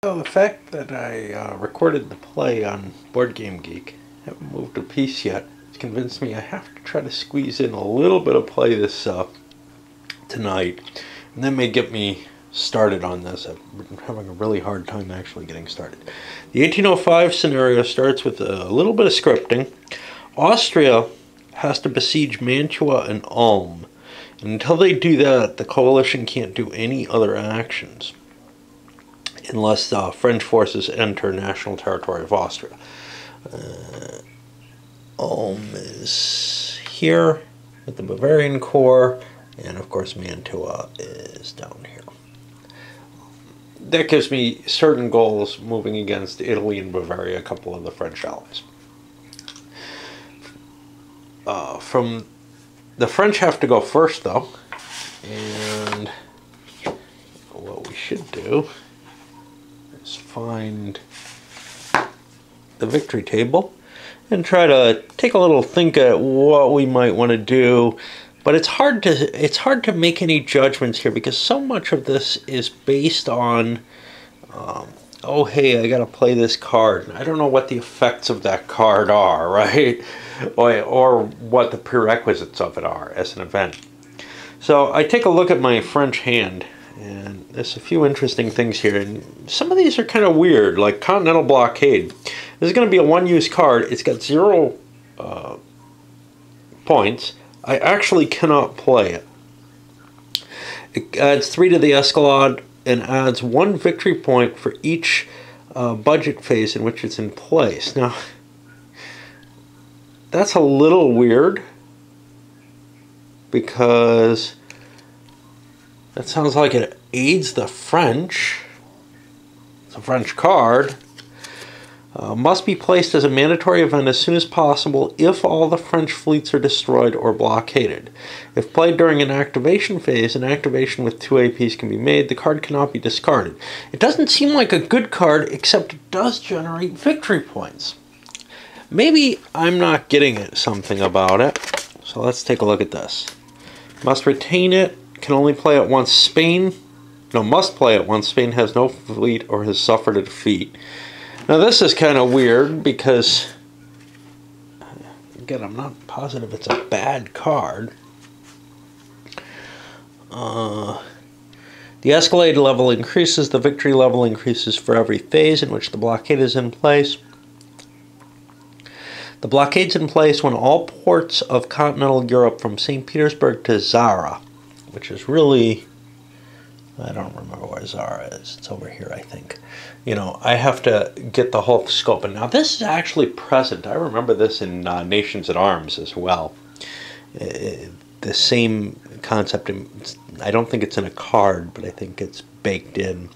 Well, the fact that I recorded the play on Board Game Geek, haven't moved a piece yet, it's convinced me I have to try to squeeze in a little bit of play this tonight, and that may get me started on this. I've been having a really hard time actually getting started. The 1805 scenario starts with a little bit of scripting. Austria has to besiege Mantua and Ulm, and until they do that, the coalition can't do any other actions unless French forces enter national territory of Austria. Ulm is here with the Bavarian Corps, and of course Mantua is down here. That gives me certain goals moving against Italy and Bavaria, a couple of the French allies. From the French have to go first, though, and what we should do is find the victory table and try to take a little think at what we might want to do. But it's hard to make any judgments here because so much of this is based on oh hey, I gotta play this card. I don't know what the effects of that card are, right? Or what the prerequisites of it are as an event. So I take a look at my French hand, and there's a few interesting things here, and some of these are kind of weird, like Continental Blockade. This is going to be a one-use card. It's got 0 points. I actually cannot play it. It adds 3 to the Escalade and adds 1 victory point for each budget phase in which it's in place. Now, that's a little weird because that sounds like it aids the French. It's a French card. Must be placed as a mandatory event as soon as possible if all the French fleets are destroyed or blockaded. If played during an activation phase, an activation with 2 APs can be made. The card cannot be discarded. It doesn't seem like a good card, except it does generate victory points. Maybe I'm not getting it something about it. So let's take a look at this. Must retain it. Can only play it once Spain. No, must play it once Spain has no fleet or has suffered a defeat. Now this is kind of weird because, again, I'm not positive it's a bad card. The escalade level increases, the victory level increases for every phase in which the blockade is in place. The blockade's in place when all ports of continental Europe from St. Petersburg to Zara, which is really, I don't remember where Zara is. It's over here, I think. You know, I have to get the whole scope. And now this is actually present. I remember this in Nations at Arms as well. The same concept. I don't think it's in a card, but I think it's baked in.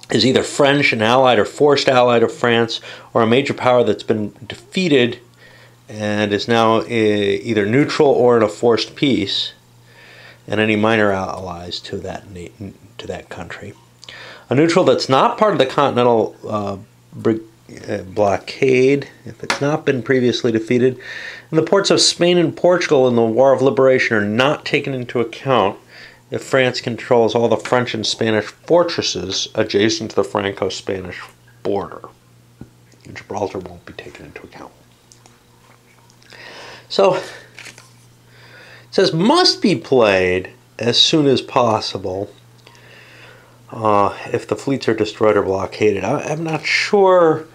Is either French, an allied or forced allied of France, or a major power that's been defeated and is now either neutral or in a forced peace, and any minor allies to that country. A neutral that's not part of the continental blockade, if it's not been previously defeated, and the ports of Spain and Portugal in the War of Liberation are not taken into account if France controls all the French and Spanish fortresses adjacent to the Franco-Spanish border. Gibraltar won't be taken into account. So, it says must be played as soon as possible if the fleets are destroyed or blockaded. I'm not sure.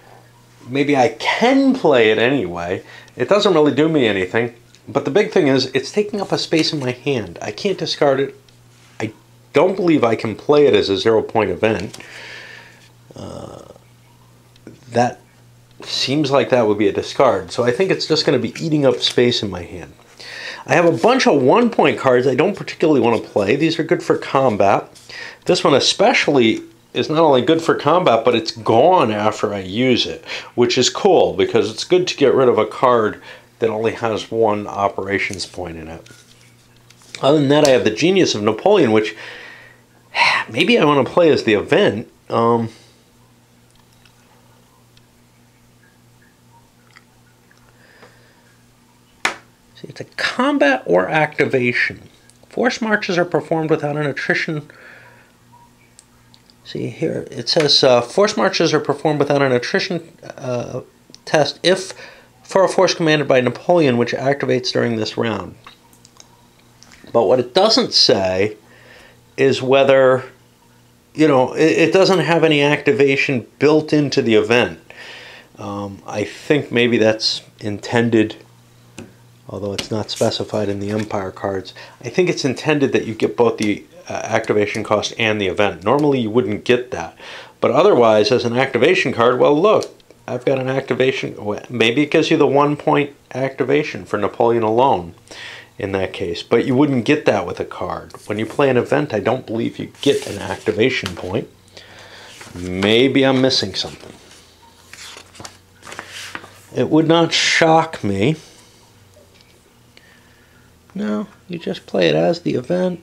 Maybe I can play it anyway. It doesn't really do me anything. But the big thing is it's taking up a space in my hand. I can't discard it. I don't believe I can play it as a 0-point event. That seems like that would be a discard. So I think it's just going to be eating up space in my hand. I have a bunch of 1-point cards I don't particularly want to play. These are good for combat. This one especially is not only good for combat, but it's gone after I use it, which is cool because it's good to get rid of a card that only has 1 operations point in it. Other than that, I have the Genius of Napoleon, which maybe I want to play as the event. See, it's a combat or activation. Force marches are performed without an attrition See here, it says force marches are performed without an attrition test if for a force commanded by Napoleon, which activates during this round. But what it doesn't say is whether, it doesn't have any activation built into the event. I think maybe that's intended, although it's not specified in the Empire cards. I think it's intended that you get both the activation cost and the event. Normally you wouldn't get that. But otherwise, as an activation card, well, look, I've got an activation. Maybe it gives you the 1 point activation for Napoleon alone in that case. But you wouldn't get that with a card. When you play an event, I don't believe you get an activation point. Maybe I'm missing something. It would not shock me. No, you just play it as the event.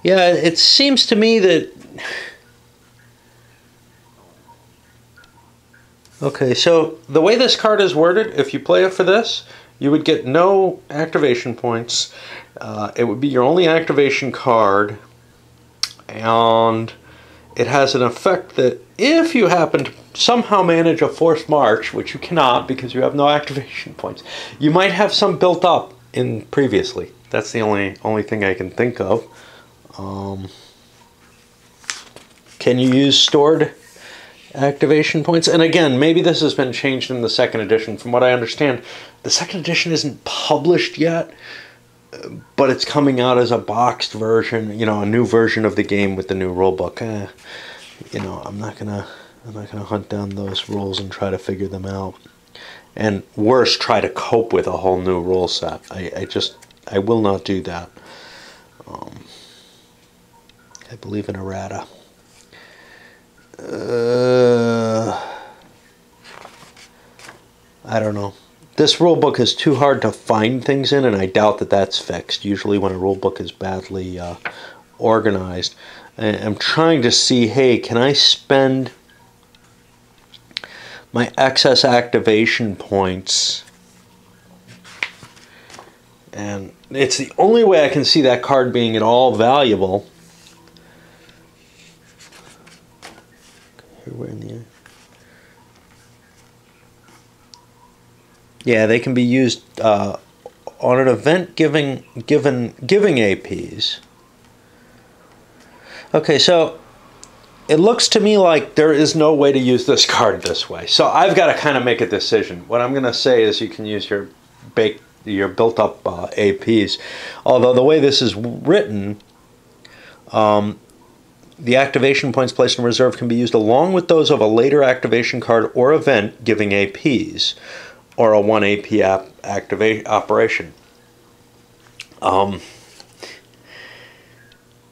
Yeah, it seems to me that... Okay, so the way this card is worded, if you play it for this, you would get no activation points. It would be your only activation card, and it has an effect that if you happen to somehow manage a forced march, which you cannot because you have no activation points, you might have some built up in previously. That's the only thing I can think of. Can you use stored activation points? And again, maybe this has been changed in the second edition. From what I understand, the second edition isn't published yet, but it's coming out as a boxed version, a new version of the game with the new rulebook. I'm not gonna hunt down those rules and try to figure them out. And worse, try to cope with a whole new rule set. I will not do that. I believe in errata. I don't know. This rule book is too hard to find things in, and I doubt that that's fixed. Usually when a rule book is badly organized, I'm trying to see, hey, can I spend my excess activation points? And it's the only way I can see that card being at all valuable. Here we're in the... Yeah, they can be used on an event giving APs. Okay, so it looks to me like there is no way to use this card this way. So I've got to kind of make a decision. What I'm going to say is you can use your built-up APs. Although the way this is written, the activation points placed in reserve can be used along with those of a later activation card or event giving APs, or a 1 AP operation.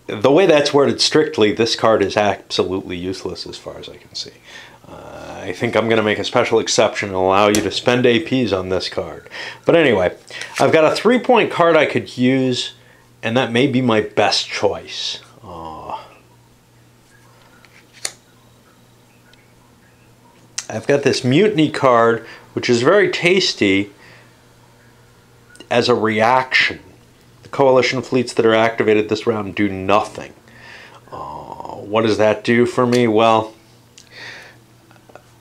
The way that's worded strictly, this card is absolutely useless as far as I can see. I think I'm going to make a special exception and allow you to spend APs on this card. But anyway, I've got a 3-point card I could use, and that may be my best choice. I've got this Mutiny card, which is very tasty as a reaction. The coalition fleets that are activated this round do nothing. What does that do for me? Well,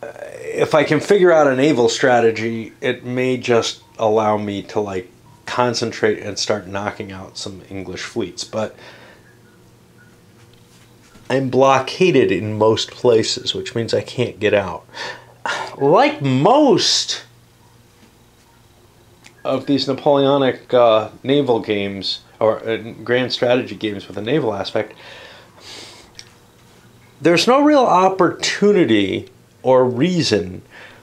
if I can figure out a naval strategy, it may just allow me to concentrate and start knocking out some English fleets. But I'm blockaded in most places, which means I can't get out. Like most of these Napoleonic naval games, or grand strategy games with a naval aspect, there's no real opportunity or reason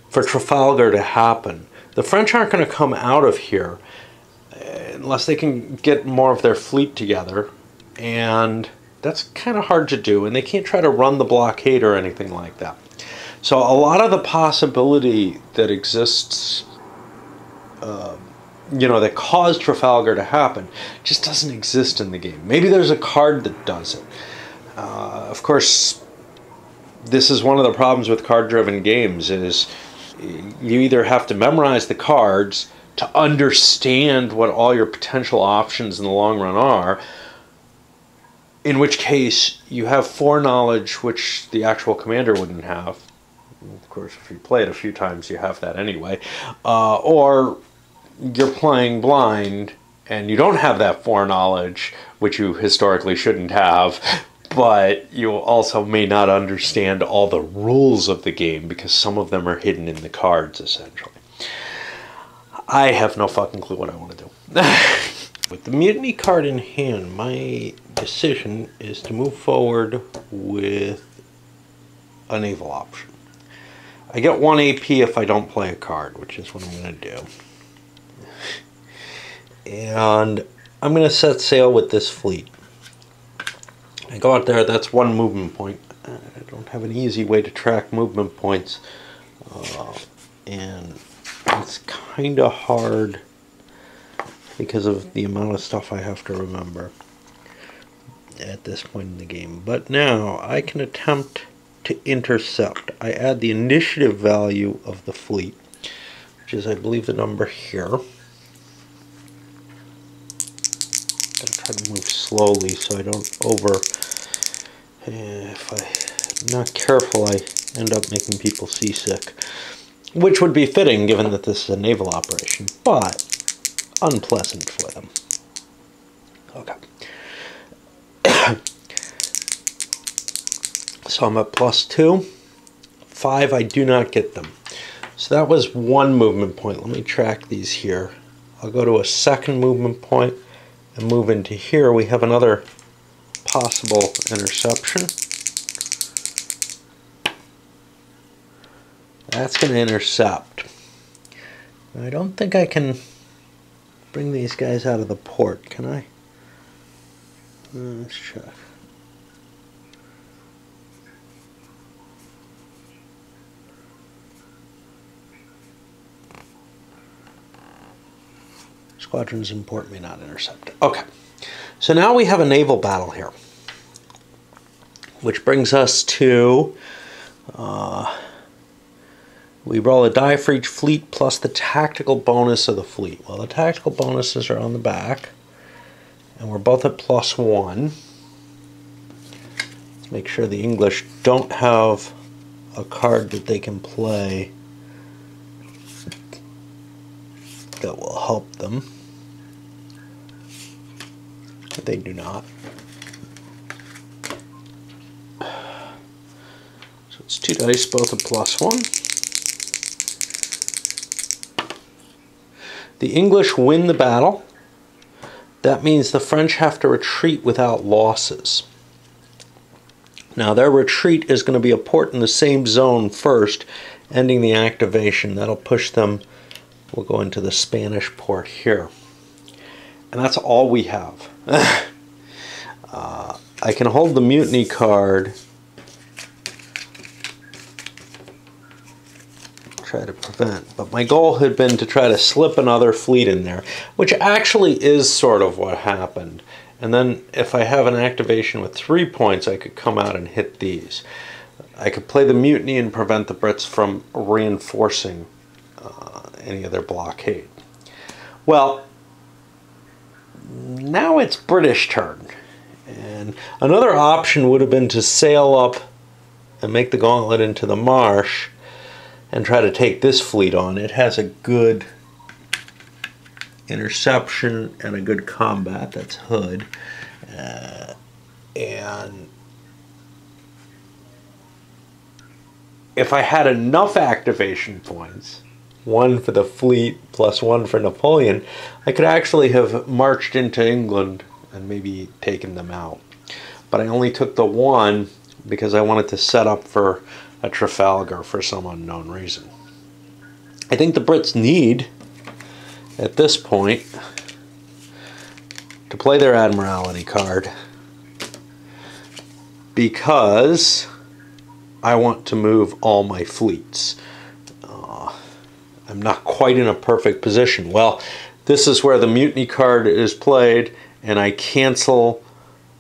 for Trafalgar to happen. The French aren't going to come out of here unless they can get more of their fleet together, and that's kind of hard to do, and they can't try to run the blockade or anything like that. So a lot of the possibility that exists, that caused Trafalgar to happen, just doesn't exist in the game. Maybe there's a card that does it. Of course, this is one of the problems with card-driven games, is you either have to memorize the cards to understand what all your potential options in the long run are, in which case you have foreknowledge which the actual commander wouldn't have. Of course, if you play it a few times, you have that anyway. Or you're playing blind and you don't have that foreknowledge, which you historically shouldn't have, but you also may not understand all the rules of the game because some of them are hidden in the cards, essentially. I have no fucking clue what I want to do. With the mutiny card in hand, my decision is to move forward with a naval option. I get 1 AP if I don't play a card, which is what I'm going to do. And I'm going to set sail with this fleet. I go out there, that's 1 movement point. I don't have an easy way to track movement points. And it's kind of hard because of the amount of stuff I have to remember at this point in the game. But now I can attempt to intercept. I add the initiative value of the fleet, which is, I believe, the number here. I'm going to try to move slowly so I don't if I'm not careful, I end up making people seasick, which would be fitting given that this is a naval operation, but unpleasant for them. Okay. So I'm at +2. 5, I do not get them. So that was 1 movement point. Let me track these here. I'll go to a 2nd movement point and move into here. We have another possible interception. That's going to intercept. I don't think I can bring these guys out of the port, can I? Let's check. Squadrons in port may not intercept it. Okay, so now we have a naval battle here, which brings us to we roll a die for each fleet plus the tactical bonus of the fleet. Well, the tactical bonuses are on the back, and we're both at +1. Let's make sure the English don't have a card that they can play that will help them. They do not. So it's 2 dice, both at +1. The English win the battle. That means the French have to retreat without losses. Now their retreat is going to be a port in the same zone first, ending the activation. That'll push them. We'll go into the Spanish port here. And that's all we have. I can hold the mutiny card, try to prevent, but my goal had been to try to slip another fleet in there, which actually is sort of what happened. And then if I have an activation with 3 points, I could come out and hit these. I could play the mutiny and prevent the Brits from reinforcing any of their blockade. Well, now it's British turn. And another option would have been to sail up and make the gauntlet into the marsh and try to take this fleet on. It has a good interception and a good combat. That's Hood. And if I had enough activation points, 1 for the fleet plus 1 for Napoleon, I could actually have marched into England and maybe taken them out. But I only took the 1 because I wanted to set up for a Trafalgar for some unknown reason. I think the Brits need, at this point, to play their Admiralty card because I want to move all my fleets. I'm not quite in a perfect position. Well, this is where the mutiny card is played, and I cancel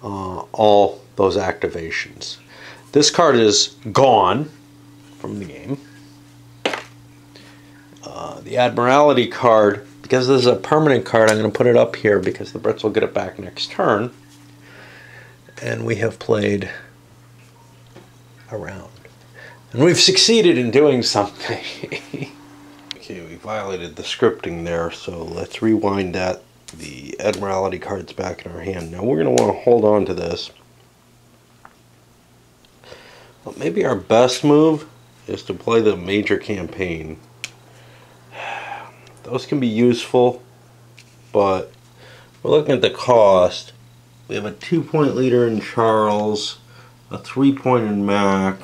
all those activations. This card is gone from the game. The Admiralty card, because this is a permanent card, I'm going to put it up here because the Brits will get it back next turn. and we have played around. And we've succeeded in doing something. Okay, we violated the scripting there, so let's rewind that. The Admiralty card's back in our hand. Now we're going to want to hold on to this. Well, maybe our best move is to play the Major Campaign. Those can be useful, but we're looking at the cost. We have a 2-point leader in Charles, a 3-point in Mac,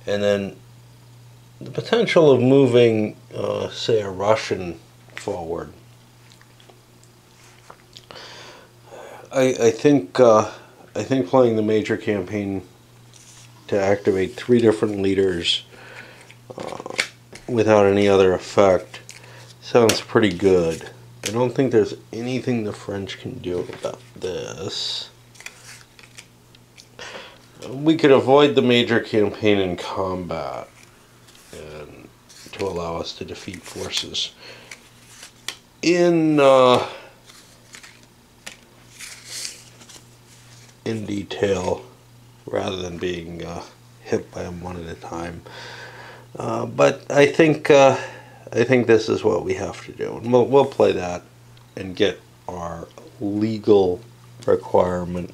and then the potential of moving, say, a Russian forward. I think playing the Major Campaign to activate 3 different leaders without any other effect sounds pretty good. I don't think there's anything the French can do about this. We could avoid the Major Campaign in combat and to allow us to defeat forces in detail rather than being hit by them one at a time. But I think this is what we have to do, and we'll play that and get our legal requirement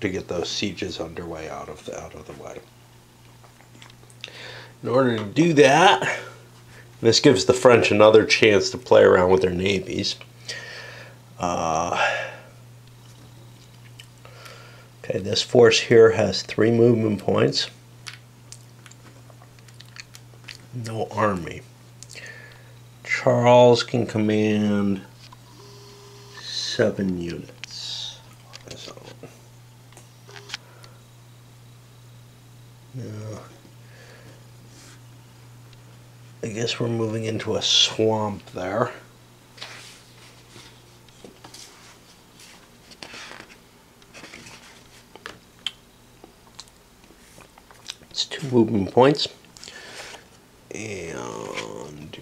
to get those sieges underway out of the way. In order to do that, this gives the French another chance to play around with their navies. Okay, this force here has 3 movement points. No army. Charles can command 7 units. So, now, I guess we're moving into a swamp there. It's 2 movement points. And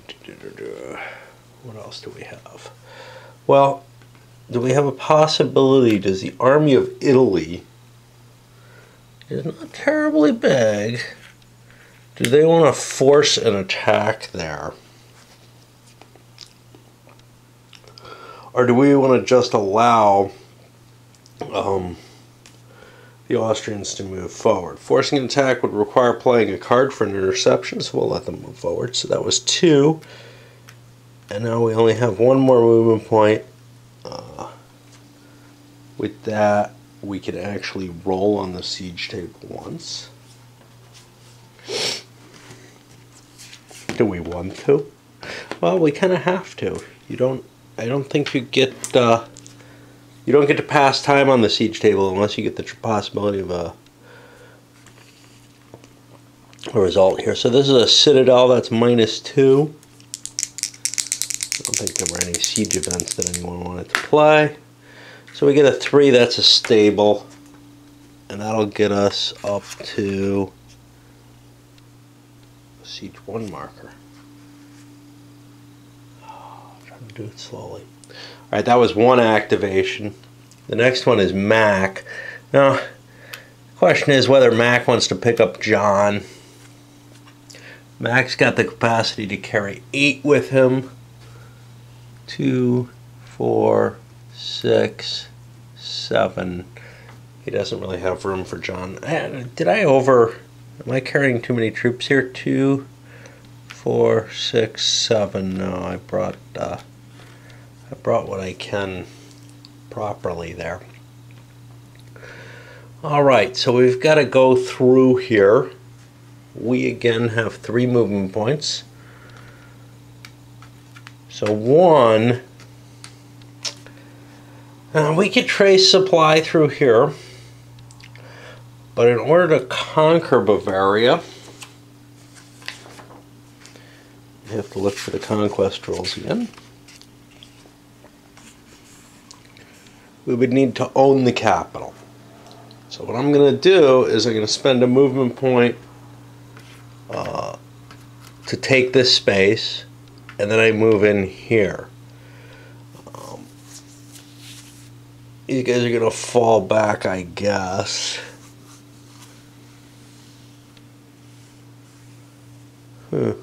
what else do we have? Well, do we have a possibility? Does the army of Italy, is not terribly big, do they want to force an attack there? Or do we want to just allow the Austrians to move forward? Forcing an attack would require playing a card for an interception, so we'll let them move forward. So that was 2. And now we only have 1 more movement point. With that, we can actually roll on the siege table once. Do we want to? Well, we kind of have to. I don't think you get you don't get to pass time on the siege table unless you get the possibility of a result here. So this is a citadel, that's -2. I don't think there were any siege events that anyone wanted to play. So we get a 3, that's a stable. And that'll get us up to siege 1 marker. I'm trying to do it slowly. Alright, that was 1 activation. The next one is Mac. Now, the question is whether Mac wants to pick up John. Mac's got the capacity to carry 8 with him. 2, 4, 6, 7. He doesn't really have room for John. Am I carrying too many troops here? 2, 4, 6, 7. No, I brought what I can properly there. Alright, so we've got to go through here. We again have 3 movement points. So 1, we could trace supply through here, but in order to conquer Bavaria, you have to look for the conquest rules again. We would need to own the capital. So what I'm going to do is I'm going to spend a movement point to take this space, and then I move in here. You guys are gonna fall back, I guess. I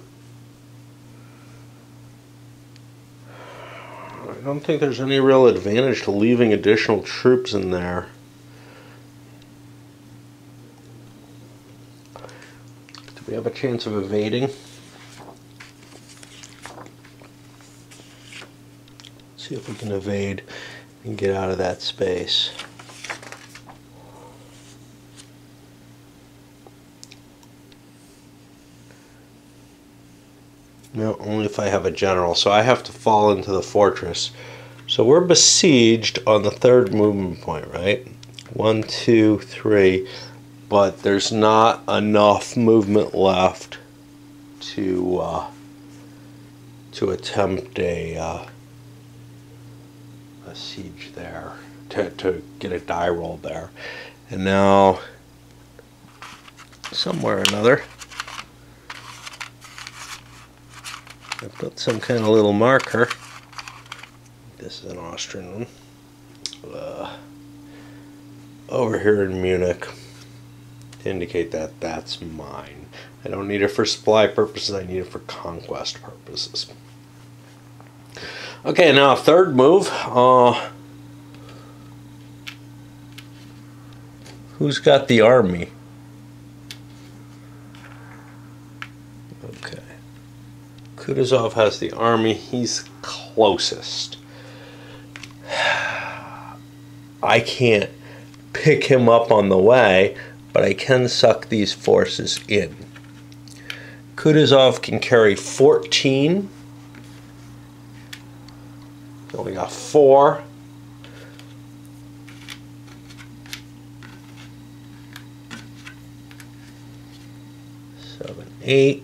don't think there's any real advantage to leaving additional troops in there. Do we have a chance of evading? See if we can evade and get out of that space. No, only if I have a general. So I have to fall into the fortress. So we're besieged on the third movement point, right? 1, 2, 3. But there's not enough movement left to attempt a siege there, to get a die roll there. And now, somewhere or another, I put some kind of little marker. This is an Austrian one. Over here in Munich to indicate that that's mine. I don't need it for supply purposes, I need it for conquest purposes. Okay, now third move. Who's got the army? Okay. Kutuzov has the army. He's closest. I can't pick him up on the way, but I can suck these forces in. Kutuzov can carry 14. He's only got 4. Seven, 8.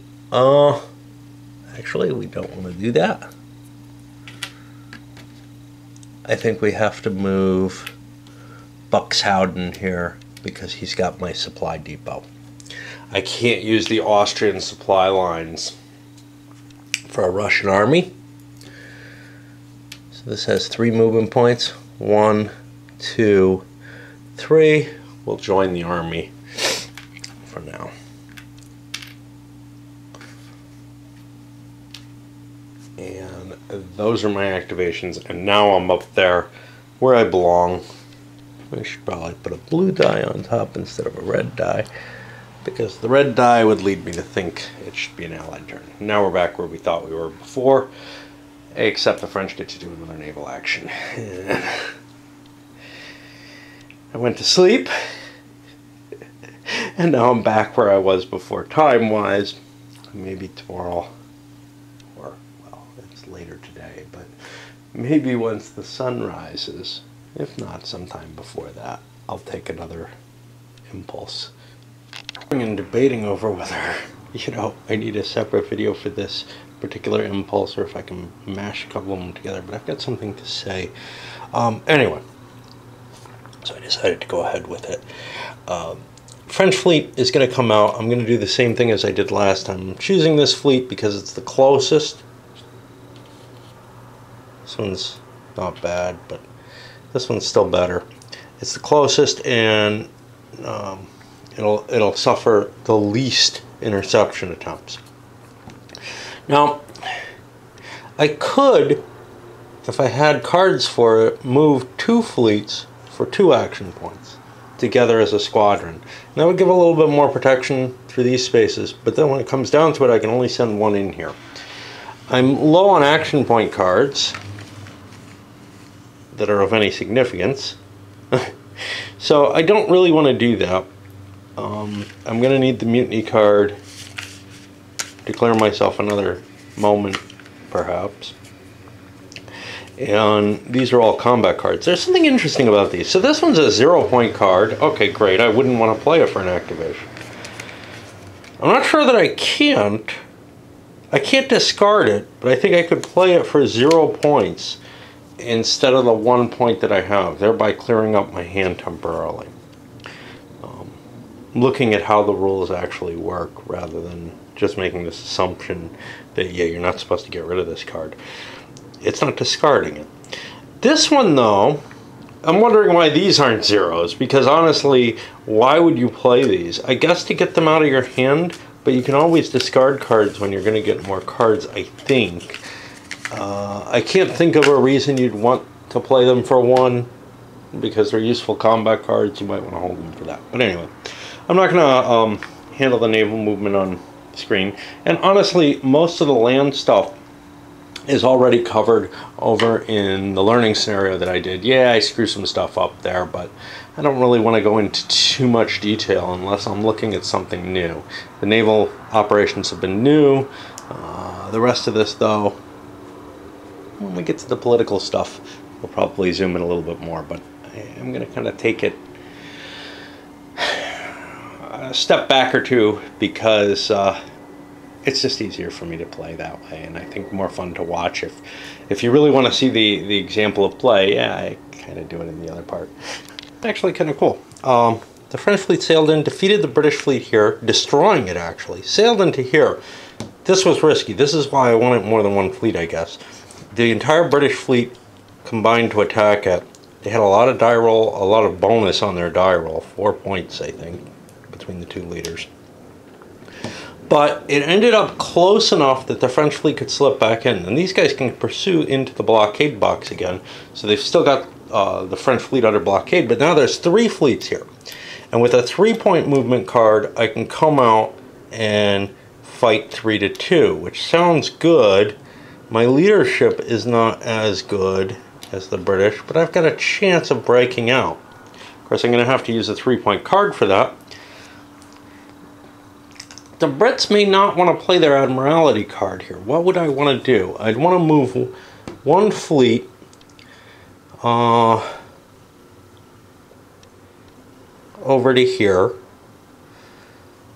Actually, we don't want to do that. I think we have to move Buxhowden here because he's got my supply depot. I can't use the Austrian supply lines for a Russian army. So this has 3 movement points. 1, 2, 3. We'll join the army for now. And those are my activations, and now I'm up there where I belong. I should probably put a blue die on top instead of a red die, because the red die would lead me to think it should be an allied turn. Now we're back where we thought we were before, except the French get to do another naval action. And I went to sleep, and now I'm back where I was before time-wise. Maybe tomorrow, or, well, it's later today, but maybe once the sun rises, if not sometime before that, I'll take another impulse. And debating over whether, I need a separate video for this particular impulse or if I can mash a couple of them together, but I've got something to say. Anyway, so I decided to go ahead with it. French fleet is going to come out. I'm going to do the same thing as I did last time. I'm choosing this fleet because it's the closest. This one's not bad, but this one's still better. It's the closest, and it'll suffer the least interception attempts. Now, I could, if I had cards for it, move 2 fleets for 2 action points together as a squadron. And that would give a little bit more protection through these spaces, but then when it comes down to it, I can only send 1 in here. I'm low on action point cards that are of any significance. So I don't really want to do that. I'm going to need the mutiny card to clear myself another moment, perhaps. And these are all combat cards. There's something interesting about these. So this one's a 0-point card. Okay, great. I wouldn't want to play it for an activation. I'm not sure that I can't. I can't discard it, but I think I could play it for 0 points instead of the 1 point that I have, thereby clearing up my hand temporarily. Looking at how the rules actually work rather than just making this assumption that, yeah, you're not supposed to get rid of this card. It's not discarding it. This one, though, I'm wondering why these aren't zeros, because honestly, why would you play these? I guess to get them out of your hand, but you can always discard cards when you're going to get more cards, I think. I can't think of a reason you'd want to play them for 1, because they're useful combat cards. You might want to hold them for that. But anyway, I'm not going to handle the naval movement on screen. And honestly, most of the land stuff is already covered over in the learning scenario that I did. Yeah, I screw some stuff up there, but I don't really want to go into too much detail unless I'm looking at something new. The naval operations have been new. The rest of this, though, when we get to the political stuff, we'll probably zoom in a little bit more, but I'm going to kind of take it a step back or two, because it's just easier for me to play that way, and I think more fun to watch. If you really want to see the example of play, yeah, I kind of do it in the other part. It's actually kind of cool. The French fleet sailed in, defeated the British fleet here, destroying it actually, sailed into here. This was risky. This is why I wanted more than one fleet, I guess. The entire British fleet combined to attack it. They had a lot of die roll, a lot of bonus on their die roll, 4 points I think, between the two leaders. But it ended up close enough that the French fleet could slip back in. And these guys can pursue into the blockade box again. So they've still got the French fleet under blockade, but now there's 3 fleets here. And with a 3-point movement card, I can come out and fight 3-2, which sounds good. My leadership is not as good as the British, but I've got a chance of breaking out. Of course, I'm going to have to use a 3-point card for that. The Brits may not want to play their Admiralty card here. What would I want to do? I'd want to move one fleet over to here.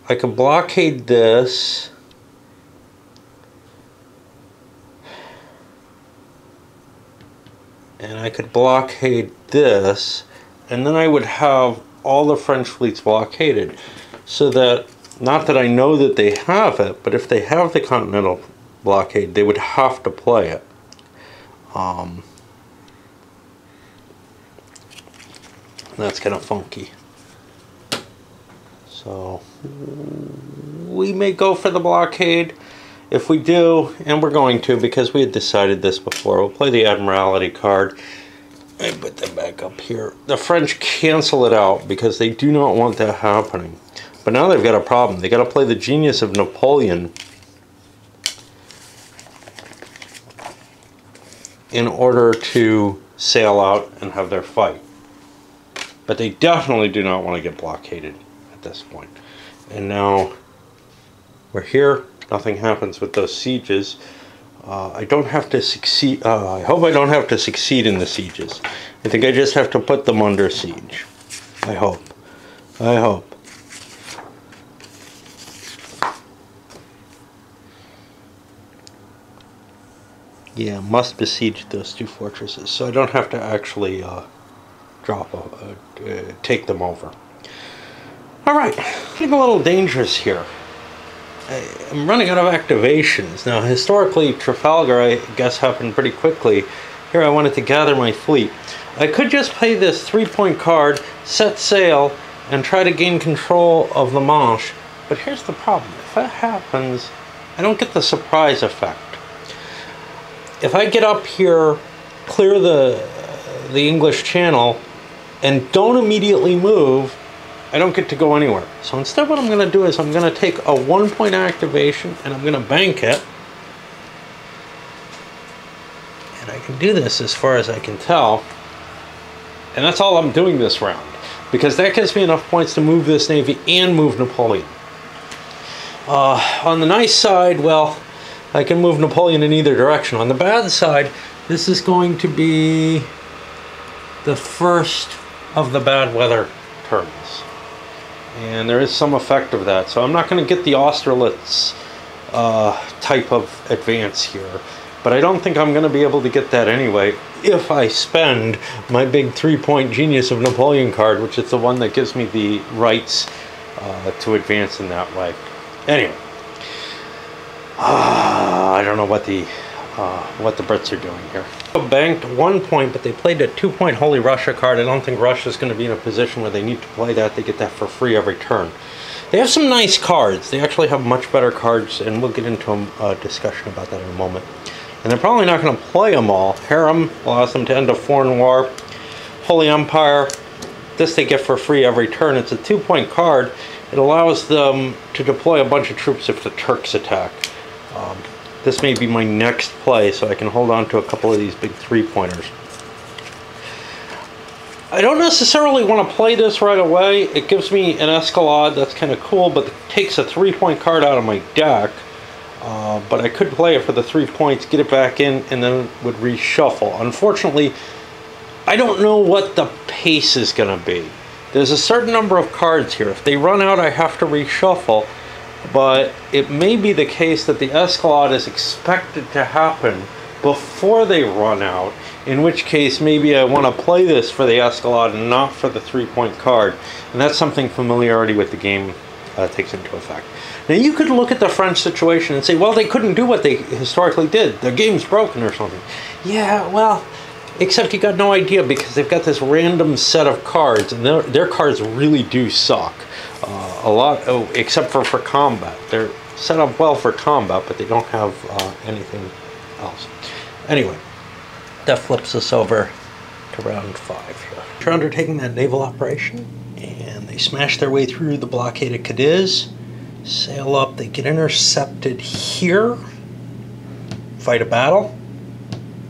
I could blockade this. And I could blockade this, and then I would have all the French fleets blockaded, so that, not that I know that they have it, but if they have the continental blockade, they would have to play it. That's kind of funky. So we may go for the blockade. If we do, and we're going to, because we had decided this before, we'll play the Admiralty card. I put them back up here. The French cancel it out because they do not want that happening. But now they've got a problem. They got to play the genius of Napoleon in order to sail out and have their fight. But they definitely do not want to get blockaded at this point. And now we're here. Nothing happens with those sieges. I don't have to succeed. I hope I don't have to succeed in the sieges. I think I just have to put them under siege. I hope. I hope. Yeah, must besiege those 2 fortresses, so I don't have to actually take them over. All right, getting a little dangerous here. I'm running out of activations. Now, historically, Trafalgar, I guess, happened pretty quickly. Here I wanted to gather my fleet. I could just play this 3-point card, set sail, and try to gain control of the Manche. But here's the problem. If that happens, I don't get the surprise effect. If I get up here, clear the English Channel, and don't immediately move, I don't get to go anywhere. So instead what I'm going to do is I'm going to take a 1-point activation and I'm going to bank it. And I can do this as far as I can tell. And that's all I'm doing this round, because that gives me enough points to move this navy and move Napoleon. On the nice side, well, I can move Napoleon in either direction. On the bad side, this is going to be the first of the bad weather turns. And there is some effect of that. So I'm not going to get the Austerlitz type of advance here. But I don't think I'm going to be able to get that anyway if I spend my big 3-point Genius of Napoleon card, which is the one that gives me the rights to advance in that way. Anyway, I don't know what the what the Brits are doing here. Banked 1 point, but they played a 2-point Holy Russia card. I don't think Russia's going to be in a position where they need to play that. They get that for free every turn. They have some nice cards. They actually have much better cards, and we'll get into a discussion about that in a moment. And they're probably not going to play them all. Harem allows them to end a foreign war. Holy Empire, this they get for free every turn. It's a 2-point card. It allows them to deploy a bunch of troops if the Turks attack. This may be my next play, so I can hold on to a couple of these big 3-pointers. I don't necessarily want to play this right away. It gives me an Escalade, that's kind of cool, but it takes a 3-point card out of my deck. But I could play it for the 3 points, get it back in, and then would reshuffle. Unfortunately, I don't know what the pace is going to be. There's a certain number of cards here. If they run out, I have to reshuffle. But it may be the case that the Escalade is expected to happen before they run out, in which case maybe I want to play this for the Escalade and not for the 3-point card. And that's something familiarity with the game takes into effect. Now you could look at the French situation and say, well, they couldn't do what they historically did. Their game's broken or something. Yeah, well, except you got no idea, because they've got this random set of cards, and their cards really do suck. A lot, except for combat. They're set up well for combat, but they don't have anything else. Anyway, that flips us over to round 5 here. They're undertaking that naval operation, and they smash their way through the blockade of Cadiz, sail up, they get intercepted here, fight a battle,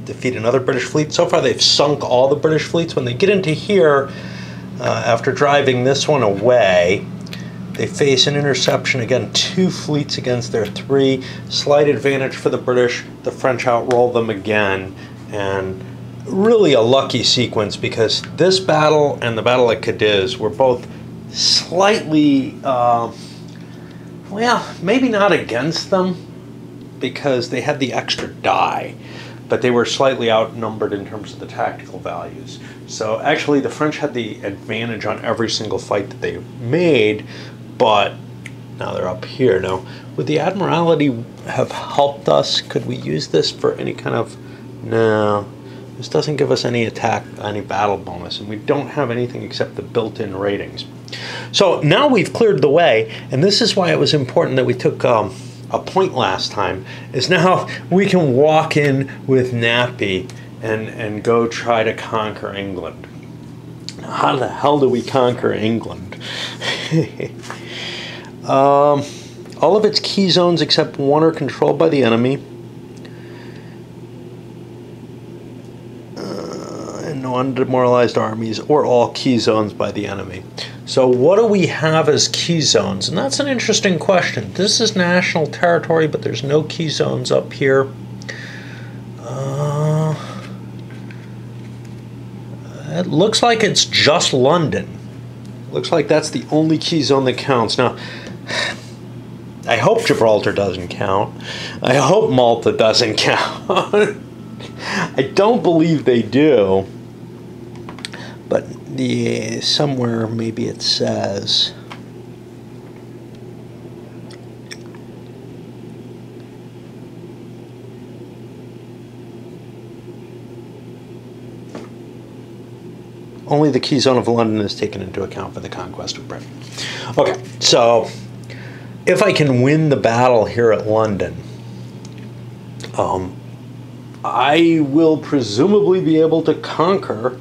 defeat another British fleet. So far they've sunk all the British fleets. When they get into here, after driving this one away, they face an interception. Again, 2 fleets against their 3. Slight advantage for the British. The French outroll them again. And really a lucky sequence, because this battle and the Battle of Cadiz were both slightly, well, maybe not against them, because they had the extra die, but they were slightly outnumbered in terms of the tactical values. So actually the French had the advantage on every single fight that they made, but now they're up here. Now, would the Admiralty have helped us? Could we use this for any kind of... No, this doesn't give us any attack, any battle bonus, and we don't have anything except the built-in ratings. So now we've cleared the way, and this is why it was important that we took a point last time, is now we can walk in with Nappy and go try to conquer England. Now, how the hell do we conquer England? All of its key zones except one are controlled by the enemy. And no undemoralized armies, or all key zones by the enemy. So what do we have as key zones? And that's an interesting question. This is national territory, but there's no key zones up here. It looks like it's just London. Looks like that's the only key zone that counts. Now, I hope Gibraltar doesn't count. I hope Malta doesn't count. I don't believe they do. But somewhere maybe it says... Only the key zone of London is taken into account for the conquest of Britain. Okay, so if I can win the battle here at London, I will presumably be able to conquer,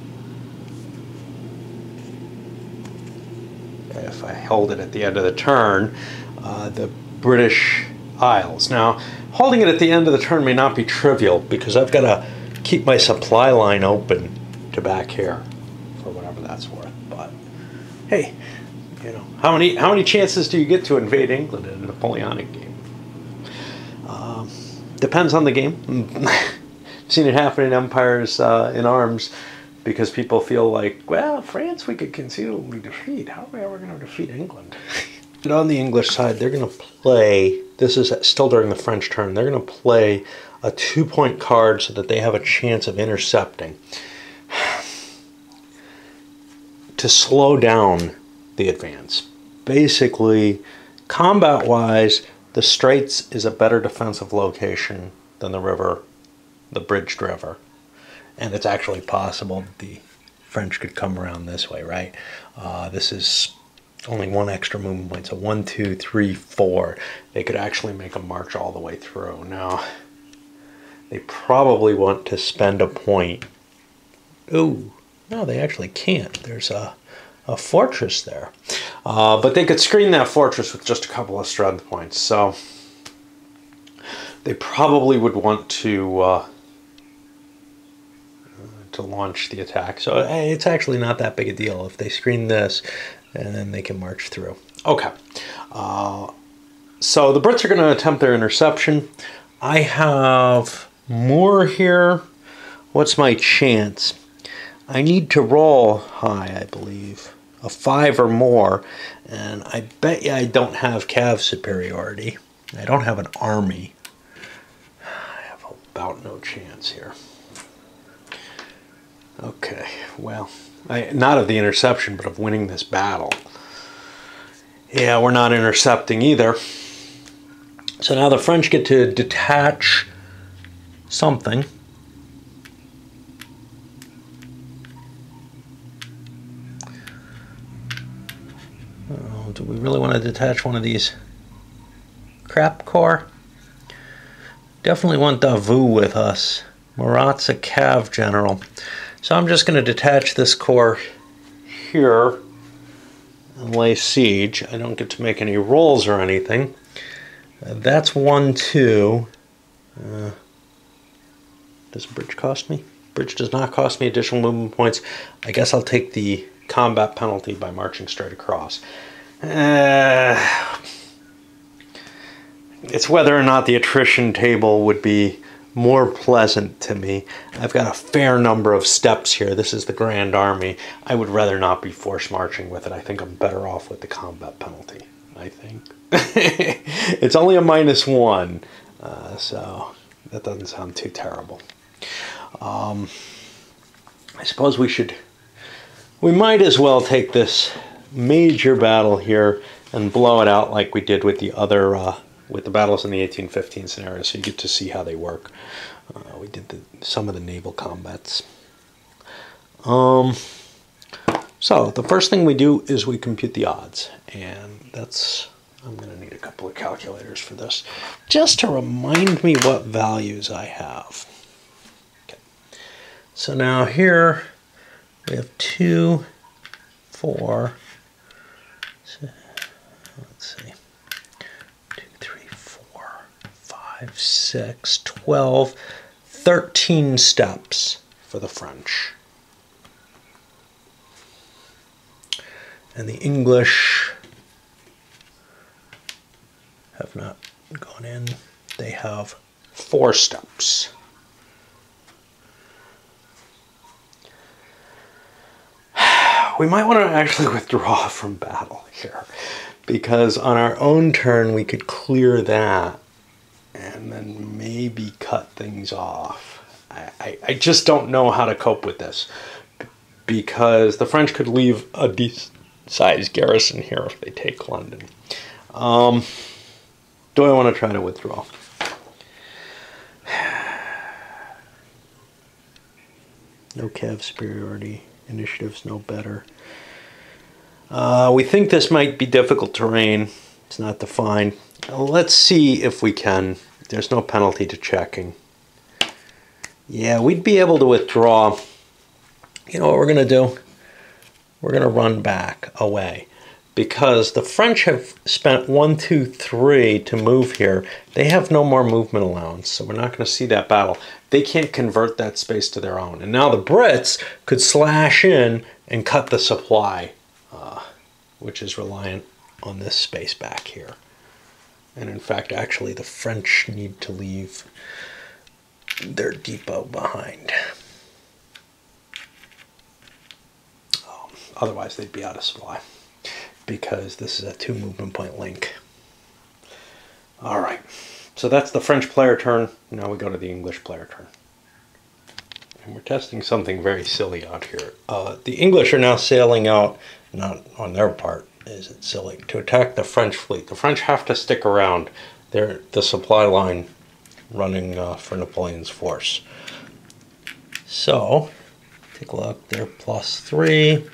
if I hold it at the end of the turn, the British Isles. Now, holding it at the end of the turn may not be trivial, because I've got to keep my supply line open to back here, for whatever that's worth. But hey, you know, how many chances do you get to invade England in a Napoleonic game? Depends on the game. I've seen it happen in empires in arms, because people feel like, well, France we could conceivably defeat. How are we ever going to defeat England? But on the English side, they're going to play, this is still during the French turn, they're going to play a 2-point card so that they have a chance of intercepting, to slow down the advance. Basically, combat-wise, the Straits is a better defensive location than the river the bridged river. And it's actually possible that the French could come around this way, right? This is only one extra movement point, so 1, 2, 3, 4. They could actually make a march all the way through. Now, they probably want to spend a point. Ooh, no, they actually can't. There's a fortress there. But they could screen that fortress with just a couple of strength points. So they probably would want to launch the attack. So it's actually not that big a deal if they screen this and then they can march through. Okay. So the Brits are going to attempt their interception. I have more here. What's my chance? I need to roll high, I believe. A 5 or more. And I bet you I don't have cav superiority. I don't have an army. I have about no chance here. Okay, well, not of the interception, but of winning this battle. Yeah, we're not intercepting either. So now the French get to detach something. Oh, do we really want to detach one of these crap corps? Definitely want Davout with us. Murat's a cav general. So I'm just going to detach this corps here and lay siege. I don't get to make any rolls or anything. That's 1, 2. Does bridge cost me? Bridge does not cost me additional movement points. I guess I'll take the combat penalty by marching straight across. It's whether or not the attrition table would be more pleasant to me. I've got a fair number of steps here. This is the Grand Army. I would rather not be forced marching with it. I think I'm better off with the combat penalty, I think. It's only a -1, so that doesn't sound too terrible. I suppose we might as well take this major battle here and blow it out like we did with the other with the battles in the 1815 scenario, so you get to see how they work. We did some of the naval combats. So the first thing we do is we compute the odds, and I'm going to need a couple of calculators for this, just to remind me what values I have. Okay. So now here we have 2, 4, let's see, 5, 6, 12, 13 steps for the French. And the English have not gone in. They have 4 steps. We might want to actually withdraw from battle here, because on our own turn we could clear that and then maybe cut things off. I just don't know how to cope with this, because the French could leave a decent-sized garrison here if they take London. Do I want to try to withdraw? No cav superiority. Initiative's no better. We think this might be difficult terrain. It's not defined. Let's see if we can. There's no penalty to checking. Yeah, we'd be able to withdraw. You know what we're going to do? We're going to run back away, because the French have spent 1, 2, 3 to move here. They have no more movement allowance, so we're not going to see that battle. They can't convert that space to their own. And now the Brits could slash in and cut the supply, which is reliant on this space back here. And in fact, actually, the French need to leave their depot behind. Otherwise, they'd be out of supply, because this is a 2 movement point link. All right, so that's the French player turn. Now we go to the English player turn. And we're testing something very silly out here. The English are now sailing out, not on their part, is it silly, to attack the French fleet. The French have to stick around. The supply line running for Napoleon's force. So, take a look, they're +3.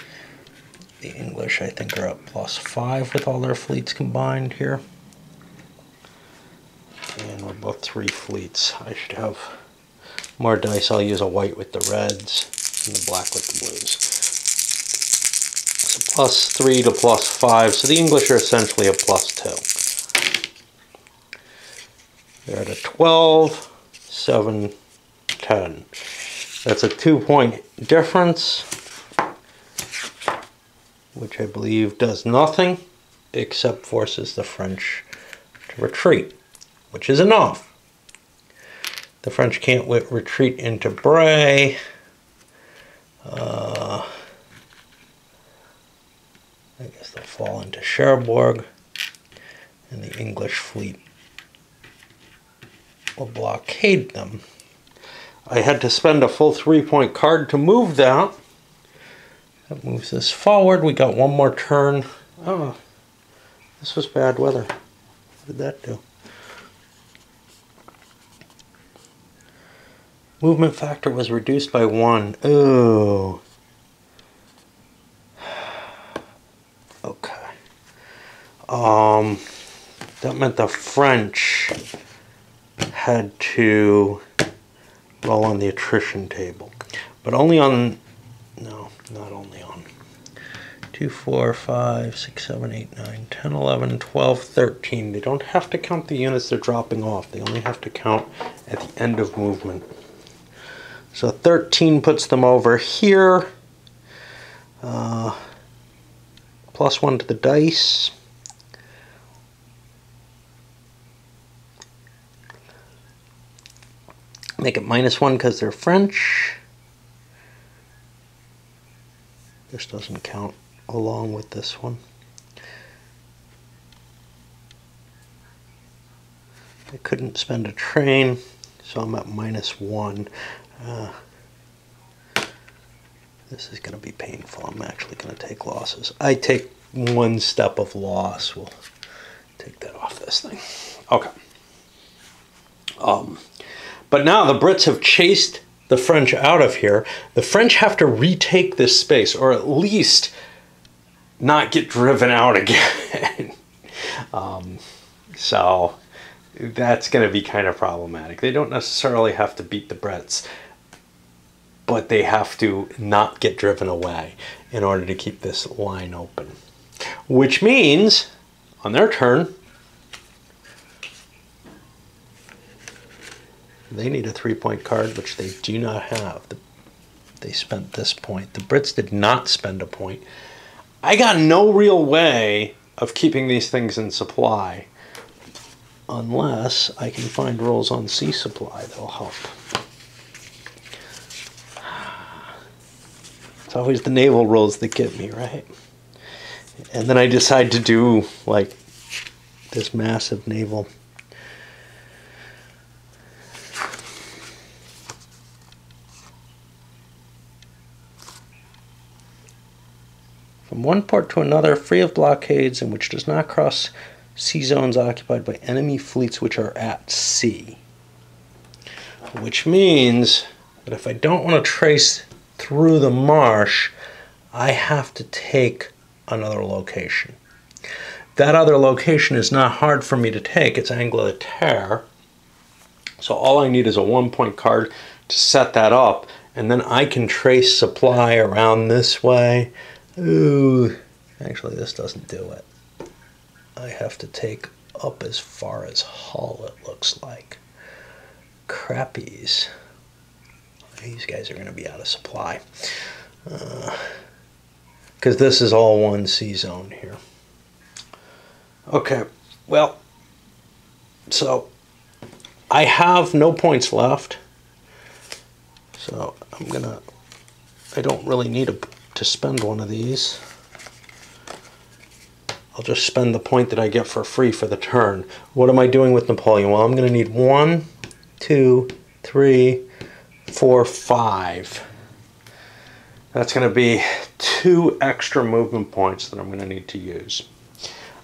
The English, I think, are at +5 with all their fleets combined here. And we're both 3 fleets. I should have more dice. I'll use a white with the reds and the black with the blues. So +3 to +5. So the English are essentially a +2. They're at a 12, 7, 10. That's a 2-point difference, which I believe does nothing except forces the French to retreat, which is enough. The French can't retreat into Bray. I guess they'll fall into Cherbourg, and the English fleet will blockade them. I had to spend a full 3-point card to move that. That moves this forward. We got one more turn. Oh, this was bad weather. What did that do? Movement factor was reduced by 1. Ooh. Okay. That meant the French had to roll on the attrition table. But only on, no, not only on 2, 4, 5, 6, 7, 8, 9, 10, 11, 12, 13. They don't have to count the units they're dropping off. They only have to count at the end of movement. So 13 puts them over here. +1 to the dice. Make it -1 because they're French. This doesn't count along with this one. I couldn't spend a train, so I'm at -1. This is going to be painful. I'm actually going to take losses. I take 1 step of loss. We'll take that off this thing. Okay. But now the Brits have chased the French out of here. The French have to retake this space, or at least not get driven out again. So that's going to be kind of problematic. They don't necessarily have to beat the Brits, but they have to not get driven away in order to keep this line open. Which means, on their turn, they need a 3-point card, which they do not have. They spent this point. The Brits did not spend a point. I got no real way of keeping these things in supply unless I can find rules on sea supply that'll help. It's always the naval rules that get me, right? And then I decide to do like this massive naval. From one port to another, free of blockades, and which does not cross sea zones occupied by enemy fleets which are at sea. Which means that if I don't want to trace through the marsh, I have to take another location. That other location is not hard for me to take. It's Angleterre. So all I need is a 1-point card to set that up, and then I can trace supply around this way. Ooh, actually this doesn't do it. I have to take up as far as Hull, it looks like. Crappies. These guys are going to be out of supply. Because this is all one sea zone here. Okay, well, so I have no points left. So I don't really need to spend one of these. I'll just spend the point that I get for free for the turn. What am I doing with Napoleon? Well, I'm going to need 1, 2, 3, 4, 5. That's going to be 2 extra movement points that I'm going to need to use.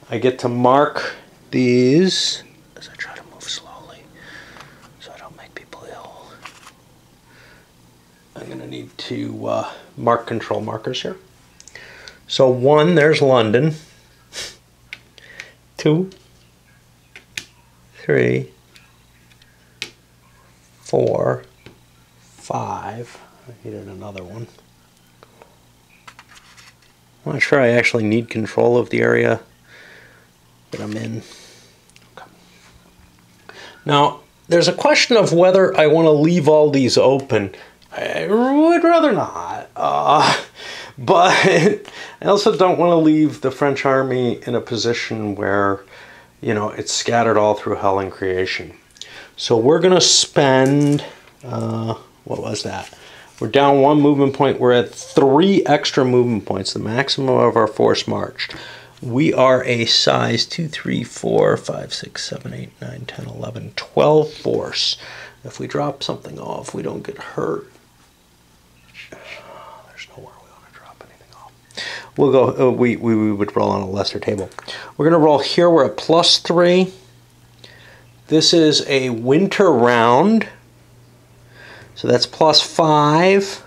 I get to mark these as I try to move slowly. I'm going to need to mark control markers here. So 1, there's London. 2, 3, 4, 5. I needed another one. I'm not sure I actually need control of the area that I'm in. Okay. Now, there's a question of whether I want to leave all these open. I would rather not. But I also don't want to leave the French army in a position where, you know, it's scattered all through hell and creation. So we're going to spend, what was that? We're down 1 movement point. We're at 3 extra movement points, the maximum of our force marched. We are a size 2, 3, 4, 5, 6, 7, 8, 9, 10, 11, 12 force. If we drop something off, we don't get hurt. There's nowhere we want to drop anything off. We'll go, we would roll on a lesser table. We're going to roll here. We're at +3. This is a winter round. So that's +5.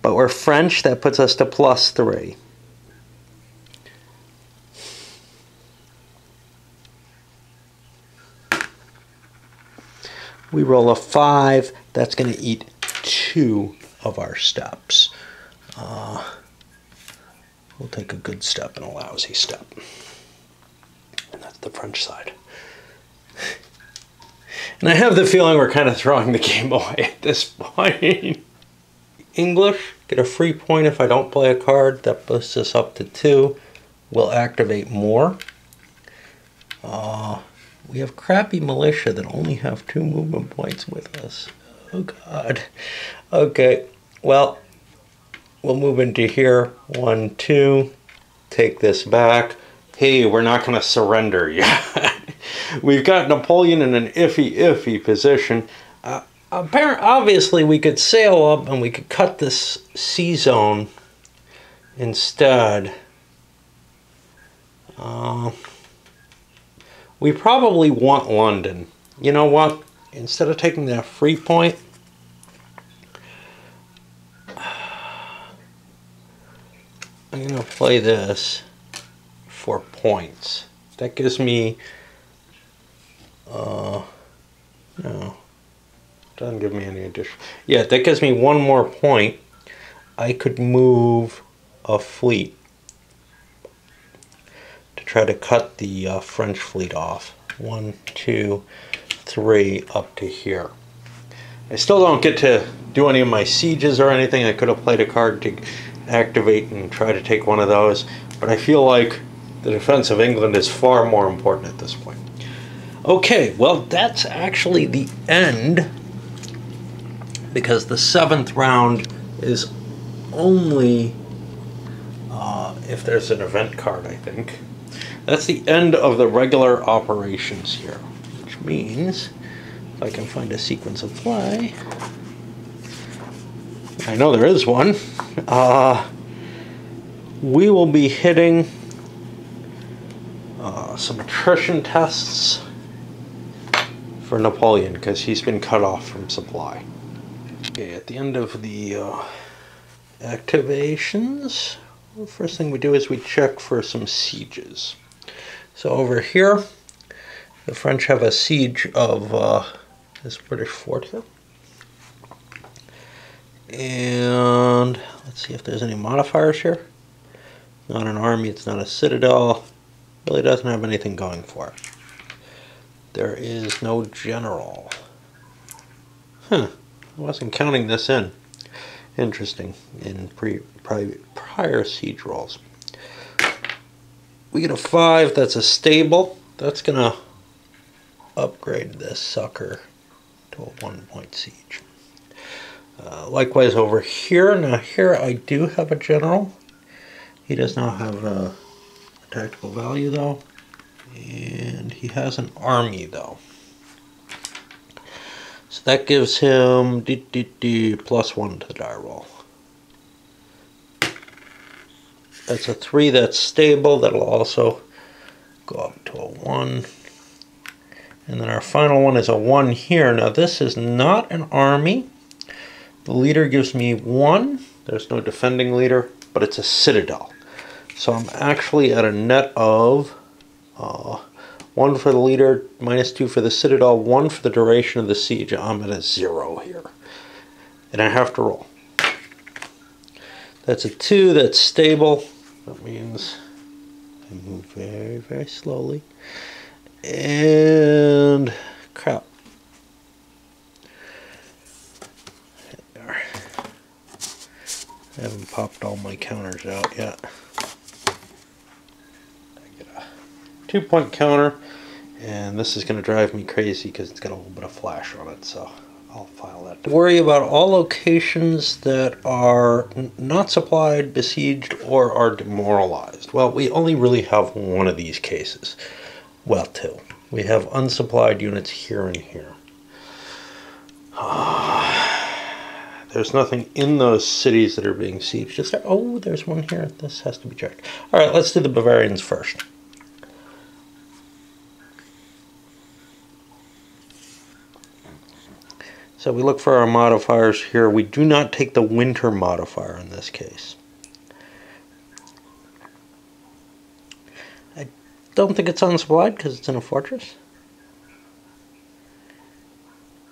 But we're French. That puts us to +3. We roll a 5. That's going to eat 2 of our steps. We'll take a good step and a lousy step. And that's the French side. And I have the feeling we're kind of throwing the game away at this point. English, get a free point if I don't play a card. That boosts us up to 2. We'll activate more. We have crappy militia that only have 2 movement points with us. Oh God. Okay, well, we'll move into here. 1, 2. Take this back. Hey, we're not going to surrender yet. We've got Napoleon in an iffy position. Obviously, we could sail up and we could cut this sea zone instead. We probably want London. You know what? Instead of taking that free point, I'm going to play this for points. That gives me, no, doesn't give me any additional. Yeah, that gives me 1 more point. I could move a fleet to try to cut the French fleet off. 1, 2, 3 up to here. I still don't get to do any of my sieges or anything. I could have played a card to activate and try to take one of those, but I feel like the defense of England is far more important at this point. Okay, well, that's actually the end, because the 7th round is only if there's an event card, I think. That's the end of the regular operations here, which means if I can find a sequence of play, I know there is one, we will be hitting some attrition tests for Napoleon, because he's been cut off from supply. Okay, at the end of the activations, the first thing we do is we check for some sieges. So over here, the French have a siege of this British fort here. And let's see if there's any modifiers here. Not an army, it's not a citadel. Really doesn't have anything going for it. There is no general. Huh, I wasn't counting this in. Interesting, in prior siege rolls. We get a 5, that's a stable. That's gonna upgrade this sucker to a 1-point siege. Likewise over here. Now here I do have a general. He does not have a tactical value though. And he has an army though. So that gives him +1 to the die roll. That's a 3, that's stable. That'll also go up to a 1. And then our final one is a 1 here. Now this is not an army. The leader gives me 1. There's no defending leader, but it's a citadel. So I'm actually at a net of 1 for the leader, -2 for the citadel, 1 for the duration of the siege. I'm at a 0 here. And I have to roll. That's a 2, that's stable. That means I move very, very slowly. And crap. There. I haven't popped all my counters out yet. I get a 2-point counter, and this is going to drive me crazy because it's got a little bit of flash on it, so I'll file that. Worry about all locations that are not supplied, besieged, or are demoralized. Well, we only really have one of these cases. Well, 2. We have unsupplied units here and here. There's nothing in those cities that are being sieged. Is there? Oh, there's one here. This has to be checked. All right, let's do the Bavarians first. So we look for our modifiers here. We do not take the winter modifier in this case. I don't think it's unsupplied because it's in a fortress.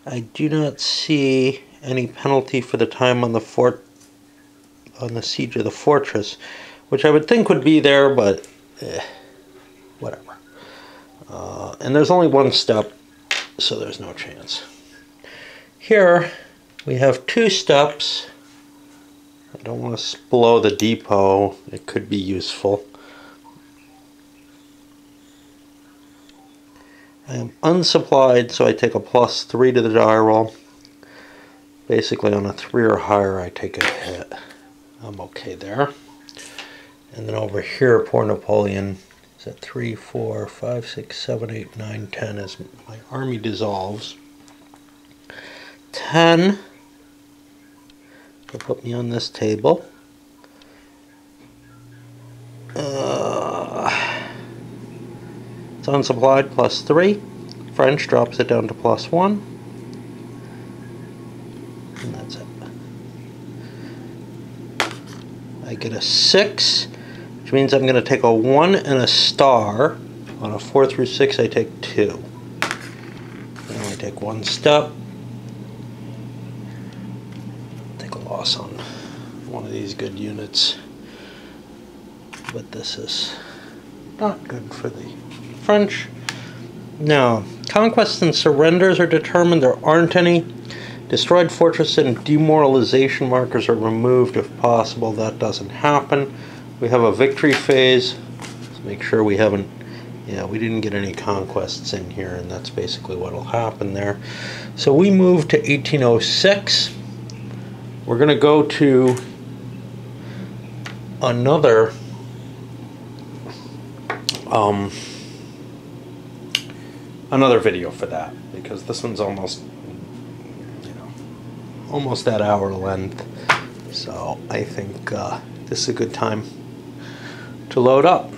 I do not see any penalty for the time on the siege of the fortress, which I would think would be there, but whatever. And there's only 1 step, so there's no chance. Here we have 2 steps. I don't want to blow the depot. It could be useful. I am unsupplied, so I take a +3 to the die roll. Basically on a 3 or higher I take a hit. I'm okay there. And then over here, poor Napoleon is at 3, 4, 5, 6, 7, 8, 9, 10 as my army dissolves. 10 will put me on this table. It's unsupplied, +3. French drops it down to +1. And that's it. I get a 6, which means I'm going to take a 1 and a star. On a 4 through 6, I take 2. I only take 1 step. Take a loss on one of these good units. But this is not good for the French. Now, conquests and surrenders are determined. There aren't any. Destroyed fortress and demoralization markers are removed if possible. That doesn't happen. We have a victory phase. Let's make sure we haven't, we didn't get any conquests in here, and that's basically what will happen there. So we move to 1806. We're going to go to another video for that, because this one's almost that hour length, so I think this is a good time to load up.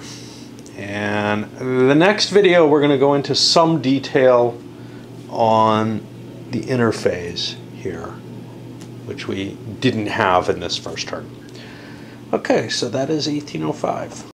And the next video we're going to go into some detail on the interphase here, which we didn't have in this first turn. Okay, so that is 1805.